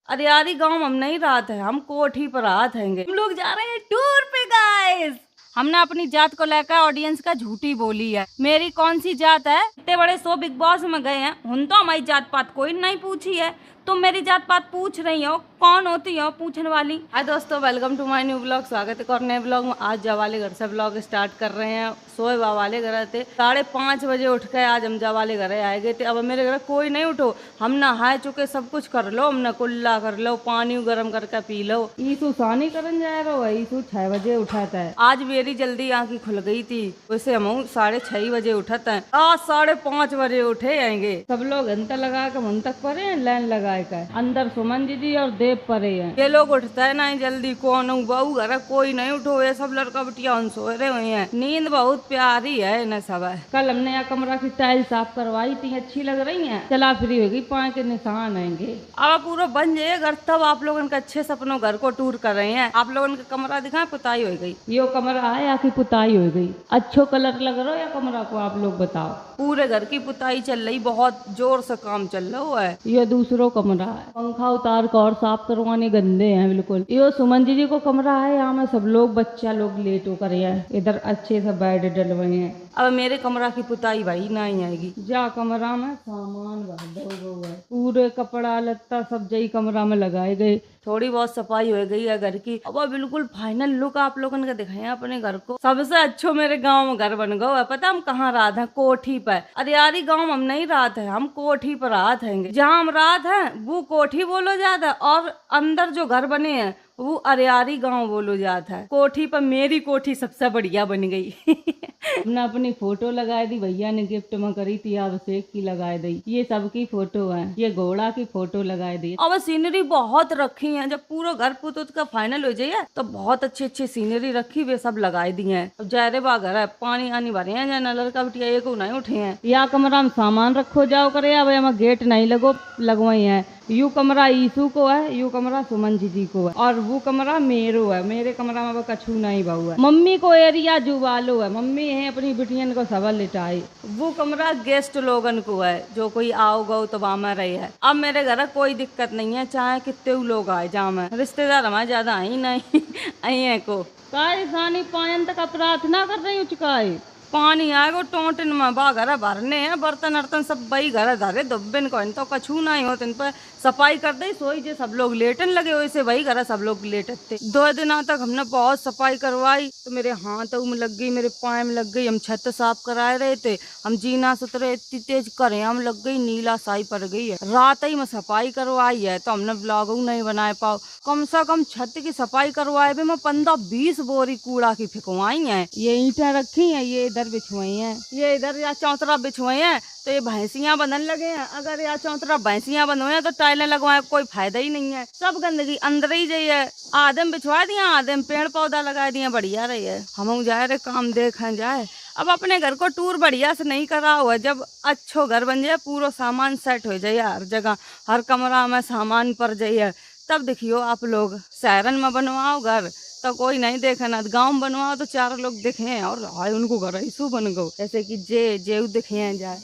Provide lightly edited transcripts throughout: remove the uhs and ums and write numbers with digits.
अरियारी गांव हम नहीं रात है, हम कोठी पर रात हैंगे। हम लोग जा रहे हैं टूर पे गाइस। हमने अपनी जात को लेकर ऑडियंस का झूठी बोली है। मेरी कौन सी जात है, इतने बड़े शो बिग बॉस में गए हैं, उन तो हमारी जात पात कोई नहीं पूछी है। तुम मेरी जात पात पूछ रही हो, कौन होती हो पूछने वाली। हाय दोस्तों, welcome to my new blog. स्वागत है और नए ब्लॉग में। आज जवाले घर से ब्लॉग स्टार्ट कर रहे हैं। सोए वाले घर थे, 5:30 बजे उठ के आज हम जवाले घर आए गए थे। अब मेरे घर कोई नहीं उठो, हम नहाए चुके, सब कुछ कर लो, हमने कुल्ला कर लो, पानी गर्म करके पी लो। ईसु सानी करन जा रहा है। ईसु 6 बजे उठाता है। आज मेरी जल्दी आंखें खुल गई थी, वैसे हम 6:30 बजे उठाते हैं। आज 5:30 बजे उठे आएंगे। सब लोग घंटा लगा के मन तक पड़े हैं, लाइन लगाए का। अंदर सुमन जी और देव परे हैं। ये लोग उठता है नहीं जल्दी, कौन बहू घर कोई नहीं उठो, ये सब लड़का बिटिया सोए रहे हुए हैं। नींद बहुत प्यारी है इन्हें सब है। कल हमने यहाँ कमरा की टाइल साफ करवाई थी, अच्छी लग रही है। चला फ्री होगी, पाए के निशान आएंगे। अब पूरा बन जाए घर, तब आप लोगों के अच्छे सपनों घर को टूर कर रहे हैं। आप लोगों का कमरा दिखा, पुताई हो गई। यो कमरा है या की पुताई हो गई? अच्छो कलर लग रहा है या कमरा को आप लोग बताओ। पूरे घर की पुताई चल रही, बहुत जोर से काम चल रहा है। ये दूसरो कमरा है, पंखा उतार कर और साफ करवाने गंदे हैं बिल्कुल। यो सुमन जी को कमरा है, यहाँ में सब लोग बच्चा लोग लेट होकर हैं। इधर अच्छे से बेड डलवाए हैं। अब मेरे कमरा की पुताई भाई नहीं आएगी। जा कमरा में सामान भर दो, पूरे कपड़ा लत्ता सब जई कमरा में लगाए गए। थोड़ी बहुत सफाई हो गई है घर की। अब बिल्कुल फाइनल लुक आप लोगों ने दिखाए अपने घर को। सबसे अच्छो मेरे गांव में घर बन गया है। पता हम कहाँ रात है? कोठी पर। अरियारी गांव हम नहीं रात है, हम कोठी पर रात हैंगे। जहाँ हम रात है वो कोठी बोलो जाता, और अंदर जो घर बने हैं वो अरियारी गांव बोलो जाता है। कोठी पर मेरी कोठी सबसे बढ़िया बन गई। हमने अपनी फोटो लगाई दी, भैया ने गिफ्ट में करी थी, अभिषेक की लगाई दी। ये सबकी फोटो है, ये घोड़ा की फोटो लगाई दी। अब सीनरी बहुत रखी है। जब पूरा घर पुत का फाइनल हो जाए तो बहुत अच्छी अच्छी सीनरी रखी, वे सब लगाई दी है। अब जायरे बा घर है, पानी आनी भरे हैं, या लड़का बिटिया एक नहीं उठे हैं। या कमरा में सामान रखो जाओ करे, अब हमें गेट नहीं लगवाई है। यू कमरा ईसू को है, यू कमरा सुमन जी को है, और वो कमरा मेरो है। मेरे कमरा में वो कछू नहीं बहु है। मम्मी को एरिया जुवालो है, मम्मी है अपनी बिटियन को सबल लिटाई। वो कमरा गेस्ट लोगन को है, जो कोई आओ गो तो वहाँ रही है। अब मेरे घर कोई दिक्कत नहीं है, चाहे कितने लोग आए जा में। रिश्तेदार हमारे ज्यादा आई नहीं आई को सानी पायन तक प्रार्थना कर रही हूँ। चुकाई पानी आएगा टोटन में, बा घर भरने हैं, बर्तन अर्तन सब बई घर धरे दुब्बिन को तो कछू नहीं हो। इन पर सफाई कर दे सोई जे सब लोग लेटन लगे, वैसे वही घर सब लोग लेटते। 2 दिनों तक हमने बहुत सफाई करवाई, तो मेरे हाथों में लग गई, मेरे पाए में लग गई। हम छत साफ कराए रहे थे, हम जीना सुतरे इतनी तेज करे हम लग गई, नीला साई पड़ गई है। रात ही में सफाई करवाई है, तो हमने ब्लॉग नहीं बनाए पाओ। कम से कम छत की सफाई करवाए भी मैं 15-20 बोरी कूड़ा की फेंकवाई है। ये ईंटें रखी हैं, ये इधर बिछवाई हैं, ये इधर या चौतरा बिछवाई हैं, तो ये भैंसियां बंधन लगे हैं। अगर या चौतरा भैंसियां बंधवाए तो टाइलें लगवाए, कोई फायदा ही नहीं है। सब गंदगी अंदर ही जाइए। आदम बिछवा दिया, आदम पेड़ पौधा लगा दिया, बढ़िया रही है। हम जाए रहे काम देखा जाए। अब अपने घर को टूर बढ़िया से नहीं करा हुआ। जब अच्छो घर बन जाए, पूरा सामान सेट हो जाए, हर जगह हर कमरा में सामान पर जाइए, तब देखियो आप लोग। शहरन में बनवाओ घर तो कोई नहीं देखना, गांव में बनवाओ तो 4 लोग दिखे हैं, और हाय उनको घर ऐसू बन गो, जैसे कि जे दिखे हैं जाए।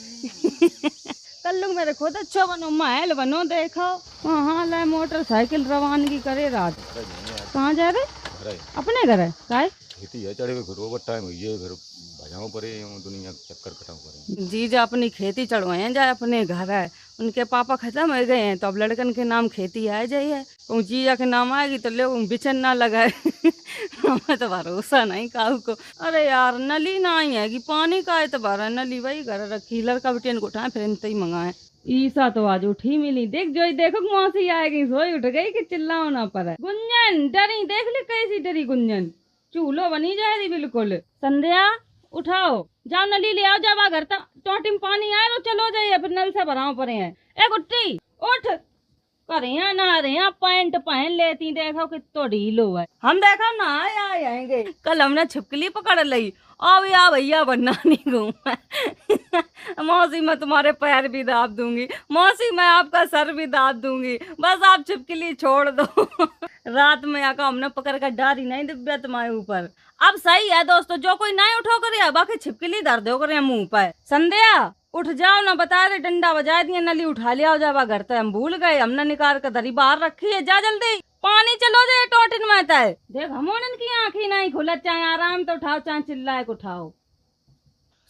कल लोग मेरे खुद अच्छा बनो, महल बनो, देखो हाँ लाए मोटरसाइकिल रवानगी करे। रात कहाँ जा रहे? अपने घर है काय खेती है, चढ़े हुए टाइम हुई है, फिर भजाओ परे दुनिया चक्कर कटाओ परे। जीजा अपनी खेती चढ़वाए हैं जाए, अपने घर है। उनके पापा खत्म हो गए हैं, तो अब लड़कन के नाम खेती आ जाए है। तो जीजा के नाम आएगी तो लोग बिचन ना लगाए। हमें तो भरोसा नहीं काहू को। अरे यार नली ना ही है कि पानी का एतबार है, नली वही घर रखी। लड़का बिटियन को उठाए, फिर इनते ही मंगाए। ईसा तो आज उठी मिली, देख जो देखो मौसी आएगी, सोई उठ गई कि चिल्लाओ ना पर। गुंजन डरी, देख ले कैसी डरी गुंजन, चूल्हो बनी जाएगी बिल्कुल। संध्या उठाओ, जाओ नली ले आओ, जाओ घर तक टोटी में पानी आए तो चलो जाइए, फिर नल से भराओ पड़े हैं। ए गुट्टी उठ करे ना रहे, पैंट पहन लेती, देखो कितो ढीलो है। हम देखो ना आएंगे। कल हमने छिपकली पकड़ ली, अब या भैया बनना नहीं घूमा। मौसी मैं तुम्हारे पैर भी दाब दूंगी, मौसी मैं आपका सर भी दाब दूंगी, बस आप छिपकली छोड़ दो। रात में आका हमने पकड़ कर डारी नहीं दिव्या तुम्हारे ऊपर। अब सही है दोस्तों, जो कोई नहीं उठो करे बाकी छिपकली दर दो करे मुंह पर। संध्या उठ जाओ ना, बता रहे डंडा बजा दिए, नली उठा लिया जावा घर तक, हम भूल गए, हमने निकाल कर दरी बाहर रखी है, जा जल्दी पानी चलो जाए टोटिन में तय। देख हम की आंखी नहीं खुलत, चाहे आराम तो उठाओ चाहे चिल्लाए को उठाओ,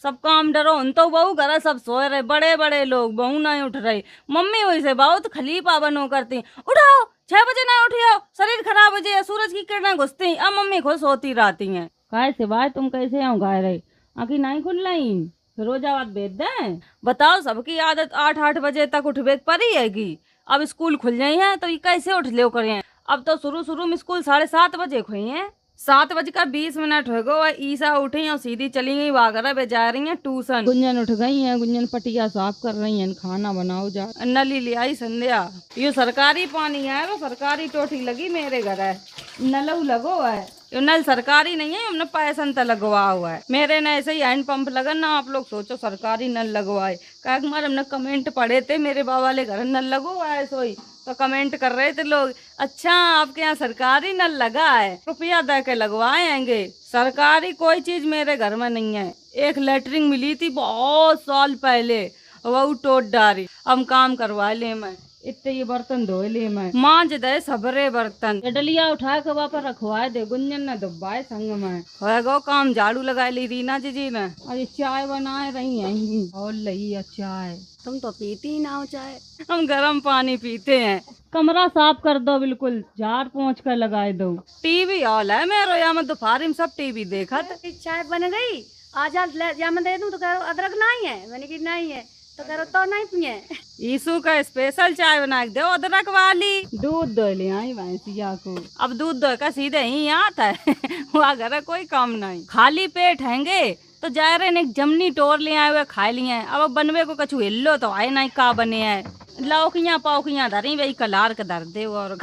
सब काम डरो। उन तो बहू घर सब सोए रहे, बड़े बड़े लोग, बहू नहीं उठ रही। मम्मी वही से बहुत खलीफा बनो करती, उठाओ 6 बजे ना उठियो, शरीर खराब हो जाए, सूरज की किरणें घुसती। अब मम्मी खुद सोती रहती हैं। काय से भाई तुम कैसे हो गाय रही, आंखी नहीं खुल रही, रोजावाद भेज दें। बताओ सबकी आदत 8-8 बजे तक उठवे पड़ी हैगी, अब स्कूल खुल जाई है तो ये कैसे उठ ले करें। अब तो शुरू में स्कूल 7:30 बजे खुई है, 7:20 हो गए। ईसा उठी और सीधी चली गई वागरा बे जा रही है ट्यूशन। गुंजन उठ गई है, गुंजन पटिया साफ कर रही है, खाना बनाओ जा। नली ले आई संध्या, यो सरकारी पानी है, वो सरकारी टोटी लगी मेरे घर है, नलऊ लगो है, यो नल सरकारी नहीं है, हमने पैसा तो लगवा हुआ है। मेरे न ऐसे ही हैंड पंप लगन ना, आप लोग सोचो सरकारी नल लगवाए। क्या हमने कमेंट पढ़े थे, मेरे बाबा वाले घर नल लगो हुआ है, सोई तो कमेंट कर रहे थे लोग, अच्छा आपके यहाँ सरकारी नल लगा है, रुपया दे के लगवाएंगे। सरकारी कोई चीज मेरे घर में नहीं है। एक लेटरिंग मिली थी बहुत साल पहले, वो टोट डारी, हम काम करवा ले मैं, इतने ये बर्तन धोए ले मैं, मांझ दे सबरे बर्तन, डलिया उठा के वहाँ पर रखवाए दे, गुंजन ने दुब्बाए संग में हो गो काम, झाड़ू लगा ली रीना जी ने, और ये चाय बनाए रही है और लई चाय। तुम तो पीती ही ना हो चाय, हम गर्म पानी पीते हैं। कमरा साफ कर दो, बिल्कुल झाड़ पोंछ कर लगाए दो। टीवी हॉल है मेरे यहाँ में, दोपहर में सब टीवी देखा। चाय बन गई, आज या मैं दे दूं तो कह अदरक नहीं है, मैंने की नहीं है तो कह तो नहीं पिए। ईसु का स्पेशल चाय बना के दो अदरक वाली। दूध दो ले आई भैंसिया को, अब दूध दो का सीधे ही आता है वहाँ घर कोई काम नहीं। खाली पेट हैंगे तो जा रहे ने जमनी टोर ले आए हुए खा लिए। अब बनवे को कछु हिल्लो तो आए नहीं का बने है, लौकियां पाउकियां धरी वही कलार के धर दे। और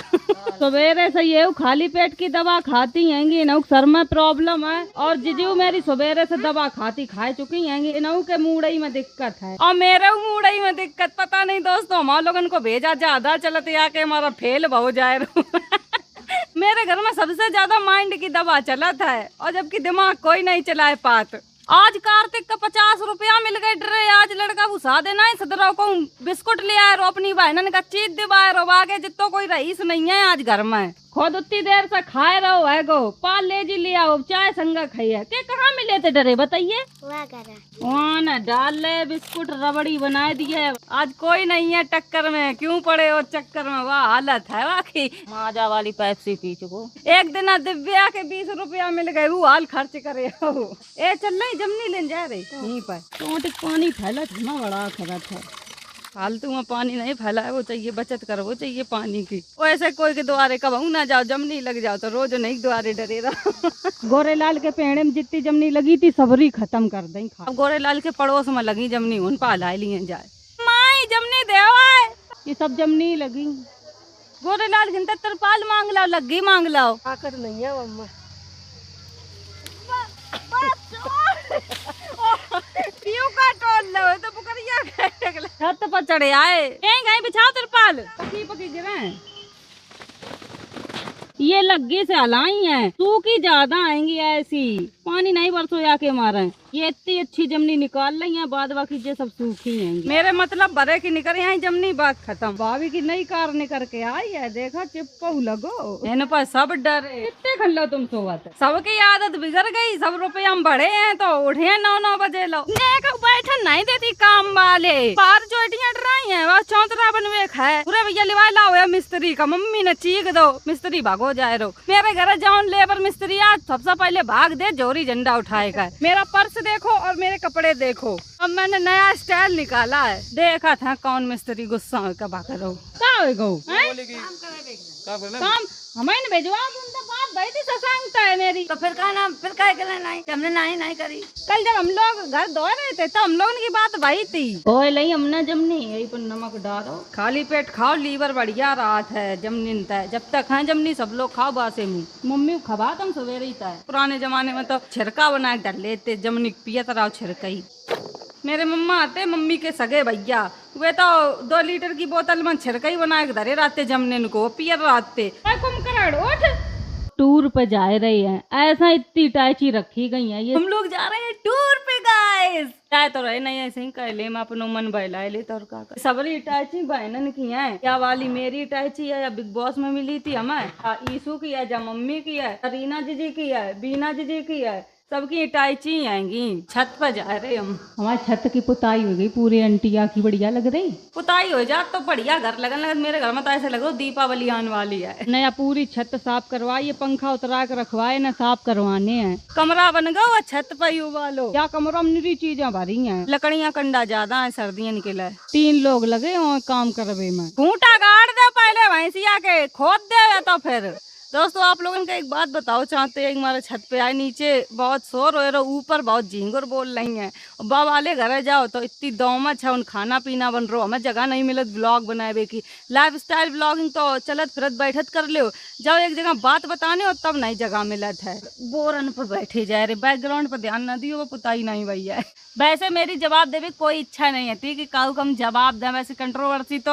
सवेरे से ये खाली पेट की दवा खाती हैंगी, नऊ सर में प्रॉब्लम है, और जीजू मेरी सवेरे से दवा खाई चुकी हैंगी, नऊ के मूड़ई में दिक्कत है और मेरे मूड़ई में दिक्कत। पता नहीं दोस्तों, हमारे लोगन को भेजा ज्यादा चलते आके हमारा फेल बहु जाए मेरे घर में सबसे ज्यादा माइंड की दवा चलत है, और जबकि दिमाग कोई नहीं चलाए पात। आज कार्तिक का 50 रुपया मिल गए ड्रे, आज लड़का घुसा देना है सदरों को, बिस्कुट ले आए रो, अपनी बहन का चीज दिवाए रो, आगे जितो कोई रईस नहीं है आज घर में। खुद उतनी देर से खाए रहो है गो, पाल ले जी ले आओ, चाय संगा खाइए के कहाँ मिले थे डरे बताइए। वहाँ न डाल ले बिस्कुट रबड़ी बनाए दिए, आज कोई नहीं है टक्कर में, क्यों पड़े हो चक्कर में, वाह हालत है वाकई। माजा वाली पेप्सी पी चुको, एक दिन दिव्या के 20 रुपया मिल गए, वो हाल खर्च करे हो। ए चल नहीं जमनी ले जा रही यहीं पर, टोट पानी फैला था बड़ा खराब था, फालतू में पानी नहीं फैलाए वो चाहिए, बचत करो वो चाहिए पानी की। वैसे कोई के द्वारे कब ना जाओ, जमनी लग जाओ तो रोज नहीं द्वारे डरे रहा गोरेलाल के पेड़े में जितनी जमनी लगी थी सबरी खत्म कर दें। अब गोरेलाल के पड़ोस में लगी जमनी, उन पाला लिए जाए माई जमनी देवाए, ये सब जमनी लगी। गोरेलाल घंटा तरपाल मांग लाओ, लग्गी मांग लाओ, आकर नहीं है मम्मा पियो का टोल लो तो पुकरिया छत पर चढ़े आए, गए बिछाओ तिरपाल, पकी पकी गिरे। ये लग्गी से हलाई है, सूखी ज्यादा आएंगी ऐसी, पानी नहीं बरसो आके मारे। ये इतनी अच्छी जमनी निकाल रही है, बाद बाकी ये सब सूखी हैं। मेरे मतलब बड़े की निकल आई जमनी, बात खत्म। भाभी की नई कार निकल के आई है, देखा चिपको लगो इन पर सब डरे। कितने खन लो तुम सोवत, सबकी आदत बिगड़ गई, सब रुपये हम बढ़े हैं तो उठे 9-9 बजे लो, बैठन नहीं देती काम वाले, बाहर चोटियां डराई है, वह चौतरा बनवे है, पूरे भैया लिवा लाओ मिस्त्री का, मम्मी ने चीख दो, मिस्त्री भागो जाए रो। मेरे घर जाओ लेबर मिस्त्री आज सबसे पहले भाग दे, जोरी झंडा उठाएगा। मेरा पर्स देखो और मेरे कपड़े देखो, अब मैंने नया स्टाइल निकाला है, देखा था कौन मिस्त्री गुस्सा होकर भाग रहो। काम हमें भेजवा, बात भाई थी ससंगता है मेरी, तो फिर कहना फिर कह के नहीं हमने नहीं करी। कल जब हम लोग घर धो रहे थे तो हम लोगों की बात भाई थी, ओए लई हमने जमनी यही पर नमक डालो, खाली पेट खाओ, लीवर बढ़िया रात है जमनी तय, जब तक है जमनी सब लोग खाओ बासे मुँह। मम्मी खबा तुम सवेरे ही तय, पुराने जमाने में तो छिड़का बना के डर लेते, जमनी पियत रहो छिड़का ही। मेरे मम्मा आते, मम्मी के सगे भैया, वे तो 2 लीटर की बोतल में छिड़का ही बना के धरे रहते जमने को, पियर रहते। टूर पे जा रहे हैं, ऐसा इतनी टैची रखी गई है ये। हम लोग जा रहे हैं टूर पे गाइस। चाहे तो रहे नहीं ऐसे ही कह ले, मैं अपनो मन बहला ले तो का सबरी टैची बहनन की है। क्या वाली मेरी टैची है या बिग बॉस में मिली थी हमें, ईशू की है, या मम्मी की है, रीना जीजी की है, बीना जीजी की है, सबकी इटाइची आएंगी। छत पर जा रहे हम। हमारी छत की पुताई हो गई पूरी, अंटिया की बढ़िया लग रही। पुताई हो जा तो बढ़िया घर लगन लगा। मेरे घर में तो ऐसे लग रहा दीपावली आने वाली है। नया पूरी छत साफ करवाई, पंखा उतरा के रखवाए ना, साफ करवाने हैं। कमरा बन गया छत पर वालो, क्या कमरा में निरी चीजें भरी हैं। लकड़ियां कंडा ज्यादा है, सर्दियां निकला है। 3 लोग लगे और काम करवे में। खूंटा गाड़ दे पहले भैंसिया के, खोद दे तो फिर। दोस्तों आप लोगों का एक बात बताओ चाहते हैं, हमारे छत पे आए, नीचे बहुत शोर हो रहा, ऊपर बहुत झींगुर बोल रही हैं। बाबा वाले घर जाओ तो इतनी दौमच है, उन खाना पीना बन रहा, हमें जगह नहीं मिलत ब्लॉग बनाए की। लाइफ स्टाइल ब्लॉगिंग तो चलत फिरत बैठत कर लो, जाओ एक जगह बात बताने हो तब नहीं जगह मिलत है। बोरन पर बैठे जा रहे, बैकग्राउंड पर ध्यान न दियो, वो पुताई नहीं भैया है। वैसे मेरी जवाब देने की कोई इच्छा नहीं थी कि काऊ कम जवाब दें, वैसे कंट्रोवर्सी तो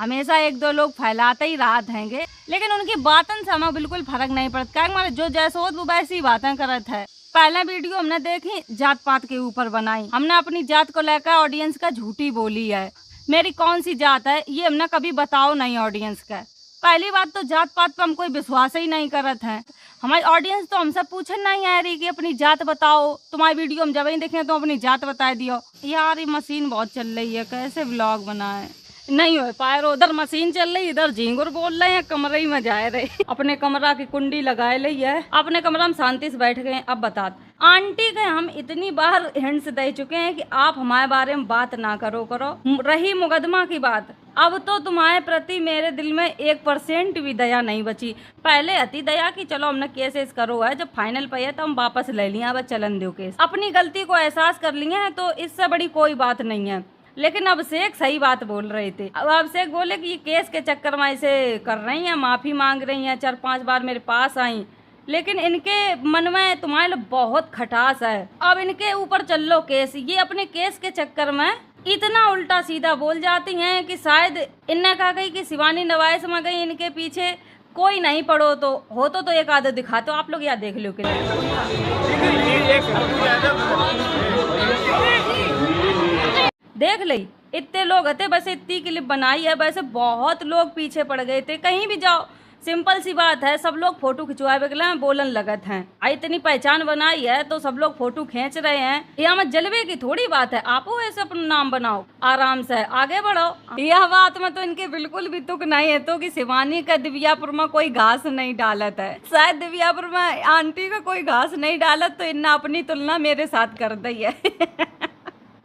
हमेशा 1-2 लोग फैलाते ही रात हैंगे, लेकिन उनकी बातन से हमें बिल्कुल फर्क नहीं पड़ता। क्या हमारे जो जैसे हो वो वैसी बातें करत है। पहला वीडियो हमने देखी जात पात के ऊपर बनाई, हमने अपनी जात को लेकर ऑडियंस का झूठी बोली है। मेरी कौन सी जात है ये हमने कभी बताओ नहीं ऑडियंस का। पहली बात तो जात पात पर हम कोई विश्वास ही नहीं करत है। हमारी ऑडियंस तो हमसे पूछन नहीं आ रही कि अपनी जात बताओ, तुम्हारी वीडियो हम जब ही देखें तो अपनी जात बता दियो। यार ये मशीन बहुत चल रही है, कैसे व्लॉग बनाए, नहीं हो पाए। उधर मशीन चल रही, इधर झींगुर बोल रहे हैं, कमरे ही में जा रहे। अपने कमरा की कुंडी लगाए ली है, अपने कमरा में शांति से बैठ गए। अब बता आंटी के हम इतनी बार हिंट्स दे चुके हैं कि आप हमारे बारे में बात ना करो। रही मुकदमा की बात, अब तो तुम्हारे प्रति मेरे दिल में 1% भी दया नहीं बची। पहले अति दया की चलो हमने केसेस करो है, जब फाइनल पे है तो हम वापस ले लिया, अब चलन दो केस। अपनी गलती को एहसास कर लिए हैं तो इससे बड़ी कोई बात नहीं है। लेकिन अभिषेक सही बात बोल रहे थे। अब अभिषेक बोले कि ये केस के चक्कर में ऐसे कर रही हैं, माफी मांग रही हैं, 4-5 बार मेरे पास आई, लेकिन इनके मन में तुम्हारे लिए बहुत खटास है। अब इनके ऊपर चल लो केस। ये अपने केस के चक्कर में इतना उल्टा सीधा बोल जाती हैं कि शायद इनने कहा गई कि शिवानी नवाइस में गई, इनके पीछे कोई नहीं पड़ो तो हो तो एक आदत दिखा तो आप लोग याद देख लो। देख ली इतने लोग थे, बस इतनी क्लिप बनाई है, वैसे बहुत लोग पीछे पड़ गए थे। कहीं भी जाओ सिंपल सी बात है, सब लोग फोटो खिंचवाए बगला बोलन लगत हैं। इतनी पहचान बनाई है तो सब लोग फोटो खींच रहे हैं। यहाँ में जलवे की थोड़ी बात है, आप ऐसे अपना नाम बनाओ, आराम से आगे बढ़ो। यह बात में तो इनके बिल्कुल भी तुक नहीं है तो कि शिवानी का दिव्यापुर में कोई घास नहीं डालत है। शायद दिव्यापुर में आंटी का कोई घास नहीं डालत तो इन्हें अपनी तुलना मेरे साथ कर दी है।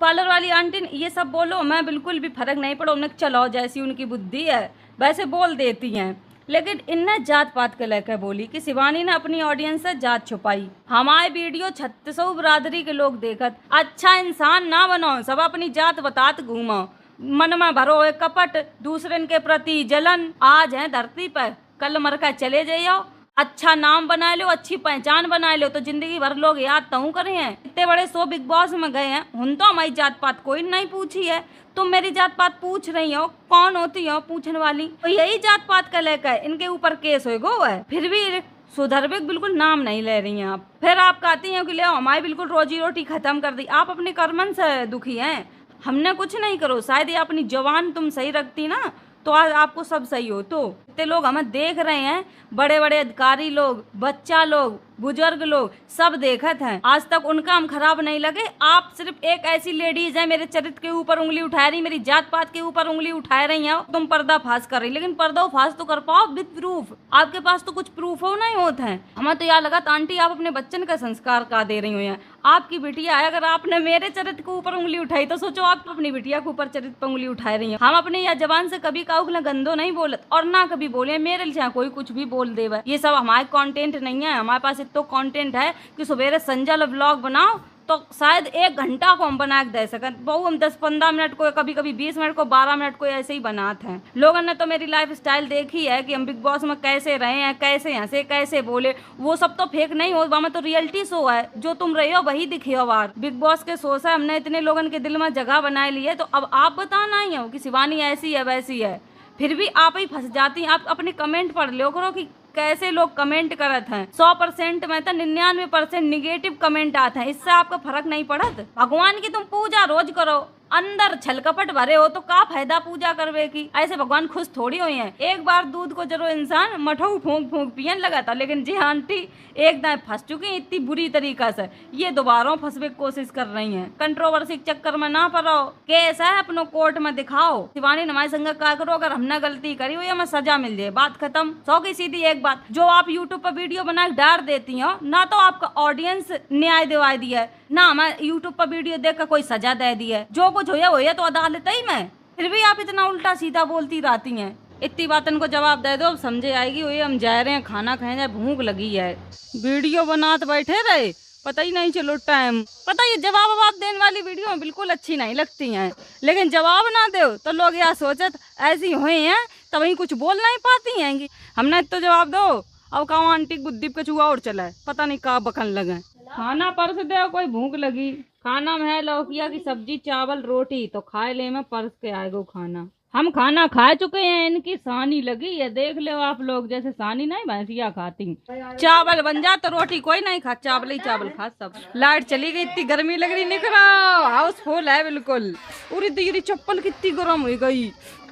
पार्लर वाली आंटी ये सब बोलो, मैं बिल्कुल भी फर्क नहीं पड़ा, उन्हें चलाओ जैसी उनकी बुद्धि है वैसे बोल देती हैं। लेकिन इनने जात पात के लेकर बोली कि शिवानी ने अपनी ऑडियंस से जात छुपाई। हमारे वीडियो 3600 बिरादरी के लोग देखत, अच्छा इंसान ना बनो, सब अपनी जात बतात घूमो, मन में भरो है कपट, दूसरे के प्रति जलन। आज है धरती पर, कल मर कर चले जाइयो। अच्छा नाम बना लो, अच्छी पहचान बना लो तो जिंदगी भर लोग याद तू करे हैं। इतने बड़े शो बिग बॉस में गए हैं, उन तो हमारी जात पात कोई नहीं पूछी है। तुम मेरी जात पात पूछ रही हो, कौन होती हो पूछने वाली? तो यही जात पात का लेकर इनके ऊपर केस हो गो है, फिर भी सुधरवे बिल्कुल नाम नहीं ले रही हैं आप। फिर आप कहती हैं कि ले हमारी बिल्कुल रोजी रोटी खत्म कर दी। आप अपने कर्मन से दुखी हैं, हमने कुछ नहीं करो। शायद ये अपनी जवान तुम सही रखती ना तो आज आपको सब सही हो। तो इतने लोग हमें देख रहे हैं, बड़े बड़े अधिकारी लोग, बच्चा लोग, बुजुर्ग लोग सब देखत हैं, आज तक उनका हम खराब नहीं लगे। आप सिर्फ एक ऐसी लेडीज है मेरे चरित्र के ऊपर उंगली उठा रही, मेरी जात पात के ऊपर उंगली उठा रही हैं, तुम पर्दा फाश कर रही। लेकिन पर्दा फाश तो कर पाओ विद प्रूफ, आपके पास तो कुछ प्रूफ हो नहीं होता है। हमें तो यार लगा आंटी आप अपने बच्चन का संस्कार का दे रही हो। आपकी बिटिया है, अगर आपने मेरे चरित्र के ऊपर उंगली उठाई तो सोचो आप अपनी बिटिया के ऊपर चरित्र पर उंगली उठा रही हैं। हम अपने या जबान से कभी काउक गंदो नहीं बोलत और ना कभी बोले मेरे लिए कोई कुछ भी बोल देवा। ये सब हमारे कंटेंट नहीं है। हमारे पास इतना कंटेंट है कि सवेरे संजल व्लॉग बनाओ तो शायद 1 घंटा को हम बना के दे सकते। बहु हम 10-15 मिनट को, कभी कभी 20 मिनट को, 12 मिनट को ऐसे ही बनाते हैं। लोगों ने तो मेरी लाइफ स्टाइल देखी है कि हम बिग बॉस में कैसे रहे हैं, कैसे हंसे, कैसे बोले। वो सब तो फेक नहीं हो, वहाँ तो रियलिटी शो है, जो तुम रहे हो वही दिखे हो। बार बिग बॉस के शो से हमने इतने लोगों के दिल में जगह बनाए ली है, तो अब आप बताना ही हो कि शिवानी ऐसी है वैसी है, फिर भी आप ही फंस जाती हैं। आप अपने कमेंट पढ़ लो करो कि कैसे लोग कमेंट करत हैं। 100% में तो 99% निगेटिव कमेंट आते हैं। इससे आपको फर्क नहीं पड़त। भगवान की तुम पूजा रोज करो, अंदर छलकपट भरे हो तो का फायदा पूजा करवे की। ऐसे भगवान खुश थोड़ी हुए हैं। एक बार दूध को जरो इंसान मठऊ फूंक फूंक पियन लगा था, लेकिन जी आंटी एक दाएं फंस चुकी हैं इतनी बुरी तरीका से, ये दोबारा फंसवे की कोशिश कर रही हैं। कंट्रोवर्सी के चक्कर में ना पड़ो, केस है अपनो कोर्ट में दिखाओ। शिवानी हमारे संग क्या करो, अगर हमने गलती करी हुई हमें सजा मिल जाए, बात खत्म। सौ की सीधी एक बात, जो आप यूट्यूब पर वीडियो बना के डाल देती हो ना, तो आपका ऑडियंस न्याय दिवा दिया है ना, हमें यूट्यूब पर वीडियो देख कर कोई सजा दे दी है। जो कुछ होया तो अदालत ही में, फिर भी आप इतना उल्टा सीधा बोलती रहती हैं। इतनी बातन को जवाब दे दो, अब समझे आएगी। वही हम जा रहे हैं खाना खाए जाए, भूख लगी है। वीडियो बनाते बैठे रहे, पता ही नहीं चलो टाइम। पता ये जवाब देने वाली वीडियो बिल्कुल अच्छी नहीं लगती हैं, लेकिन जवाब ना दो तो लोग यह सोचत ऐसी हुई हैं तब वही कुछ बोल नहीं पाती हैं। हमने तो जवाब दो, अब कहो आंटी बुद्धि का चूहा और चला है, पता नहीं कहाँ बखन लगे। खाना परस दे, कोई भूख लगी। खाना में है लौकिया की सब्जी, चावल, रोटी, तो खाए ले में परस के आएगा खाना। हम खाना खा चुके हैं, इनकी सानी लगी है, देख लो आप लोग। जैसे सानी नहीं भैंसिया खाती, चावल बन जा तो रोटी कोई नहीं खा, चावल ही चावल खा सब। लाइट चली गई, इतनी गर्मी लग रही, निकला हाउस फुल है बिल्कुल। उरी तेरी चप्पल कितनी गर्म हो गई,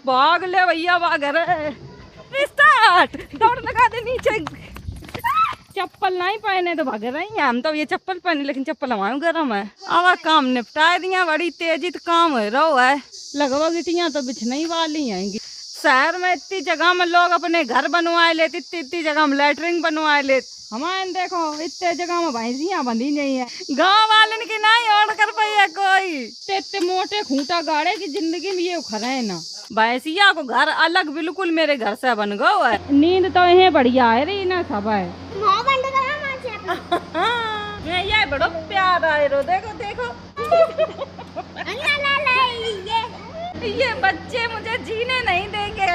भाग ले भैया भाग रे। स्टार्ट, दौड़ लगा दे नीचे। चप्पल नहीं पहने तो भाग रही हैं हम, तो ये चप्पल पहने लेकिन चप्पल हमारे गर्म है। अब काम निपटा दिया, बड़ी तेजी तो काम है रो है। लगवा गिटियां तो बिछने ही वाली आएंगी। शहर में इतनी जगह में लोग अपने घर बनवाए लेते, इतनी जगह में लैटरिन बनवाए लेते। हमारे देखो इतने जगह में भैंसियां बंधी नहीं है, गाँव वाले की नहीं ओढ़ कर पाई है कोई। इतने मोटे खूंटा गाड़े की जिंदगी में ये उखरे है ना। भैंसिया को घर अलग बिल्कुल मेरे घर से बन गो है। नींद तो यही बढ़िया है रही ना सब है। ये बड़ो प्यार आए रो, देखो देखो। ये बच्चे मुझे जीने नहीं देंगे।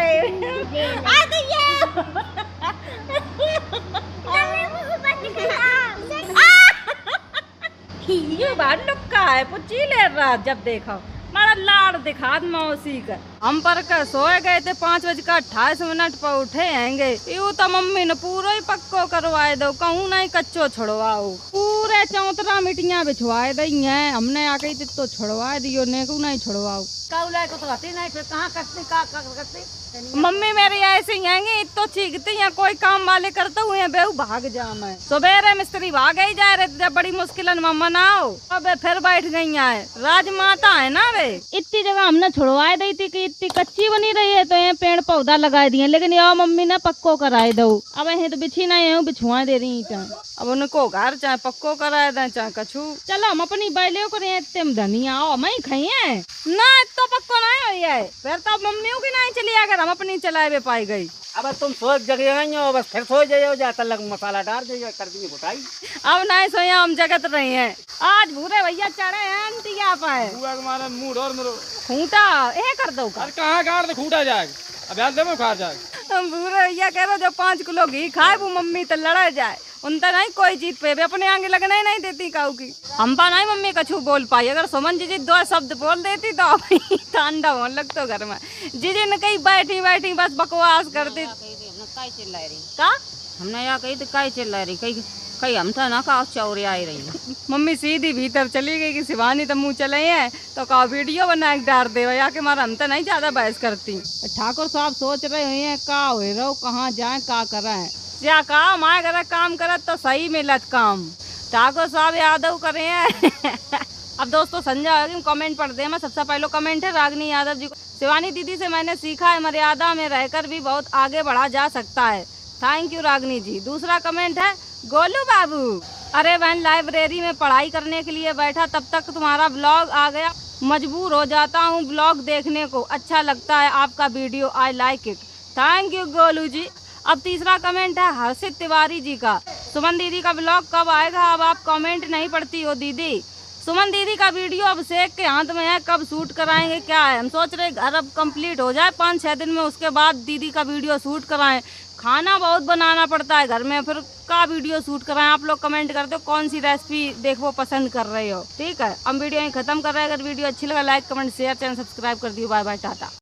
ये बात लुक्का है, पुच्ची ले रहा जब देखो हमारा लाड़ दिखा मौसी का। हम पर का सोए गए थे 5:28 पर उठे हैंगे। यू तो मम्मी ने पूरा ही पक्को करवाए दो, कहूँ नहीं कच्चो छोड़वाओ। पूरे चौतरा मिटियां बिछवाए दी हैं, हमने आके तो छोड़वाए दियो, नेकू नहीं छोड़वाओ। को तो आती नहीं, फिर कहाँ करती मम्मी मेरी ऐसी आएंगी तो चीखती हैं, कोई काम वाले करते हुए बेहू भाग जा। मैं सवेरे मिस्त्री भाग ही जा रहे थे, बड़ी मुश्किल मम्मा ना हो, अब फिर बैठ गई है। राजमाता है ना वे। इतनी जगह हमने छुड़वाए दी थी कि इतनी कच्ची बनी रही है, तो ये पेड़ पौधा लगाए दिए, लेकिन यो मम्मी ने पक्को कराए दो। अब यही तो बिछी नहीं है, बिछवा दे रही है। अब उनको घर चाहे पक्को कराए दे चाहे कछू। चलो हम अपनी बैलियों को धनिया आओ मैं खाइए ना, तो पक्को नहीं हुई है, फिर तो मम्मियों की नहीं चली, अगर हम अपनी चलाए भी पाई गई। अब तुम सोच जगह गई हो, बस फिर सो जाओ, जाकर लग मसाला डाल दे कर दी घुटाई। अब नहीं सोया, हम जगत रही हैं। आज भूरे भैया चढ़े हैं आंटी क्या पाए हमारा मूड और मेरो खूंटा ये कर दो का। कहाँ काट दे खूंटा जाए, अब याद दे खा जाए। हम भूरे भैया कह रहे जो 5 किलो घी खाए वो मम्मी तो लड़ा जाए, उनता नहीं कोई जीत पे, अपने आगे लगना ही नहीं देती काऊ की। हम पा नहीं मम्मी कछू बोल पाई, अगर सुमन जी 2 शब्द बोल देती तो ठंडा होने लगता घर में। जीजी ने कहीं बैठी बैठी बस बकवास करती। का हमने यहाँ कही तो कई चिल्ला रही, कहीं हम था ना का चौरी आई रही। मम्मी सीधी भीतर चली गई कि शिवानी तो मुँह चले हैं तो का वीडियो बना के डाल दे, या के मारा हम तो नहीं ज्यादा बहस करती। ठाकुर साहब सोच रहे हुए हैं का हो रहो, कहाँ जाए का करा है। क्या कहा माए घर काम करत तो सही मिलत काम, ठाकुर साहब यादव करे हैं। अब दोस्तों संजय कमेंट पढ़ दे। मैं सबसे पहले कमेंट है रागनी यादव जी को, शिवानी दीदी से मैंने सीखा है मर्यादा में रहकर भी बहुत आगे बढ़ा जा सकता है, थैंक यू रागनी जी। दूसरा कमेंट है गोलू बाबू, अरे बहन लाइब्रेरी में पढ़ाई करने के लिए बैठा तब तक तुम्हारा ब्लॉग आ गया, मजबूर हो जाता हूँ ब्लॉग देखने को, अच्छा लगता है आपका video, I like it, thank you Golu ji. अब तीसरा कमेंट है हर्षित तिवारी जी का, सुमन दीदी का ब्लॉग कब आएगा, अब आप कमेंट नहीं पढ़ती हो दीदी। सुमन दीदी का वीडियो अभिषेक के हाथ में है, कब शूट कराएंगे क्या है, हम सोच रहे घर अब कंप्लीट हो जाए 5-6 दिन में, उसके बाद दीदी का वीडियो शूट कराएं। खाना बहुत बनाना पड़ता है घर में, फिर का वीडियो शूट कराएं। आप लोग कमेंट करते हो कौन सी रेसिपी देखो पसंद कर रहे हो, ठीक है। हम वीडियो यहीं खत्म कर रहे हैं। अगर वीडियो अच्छी लगा like comment share channel subscribe कर दियो। Bye bye Tata.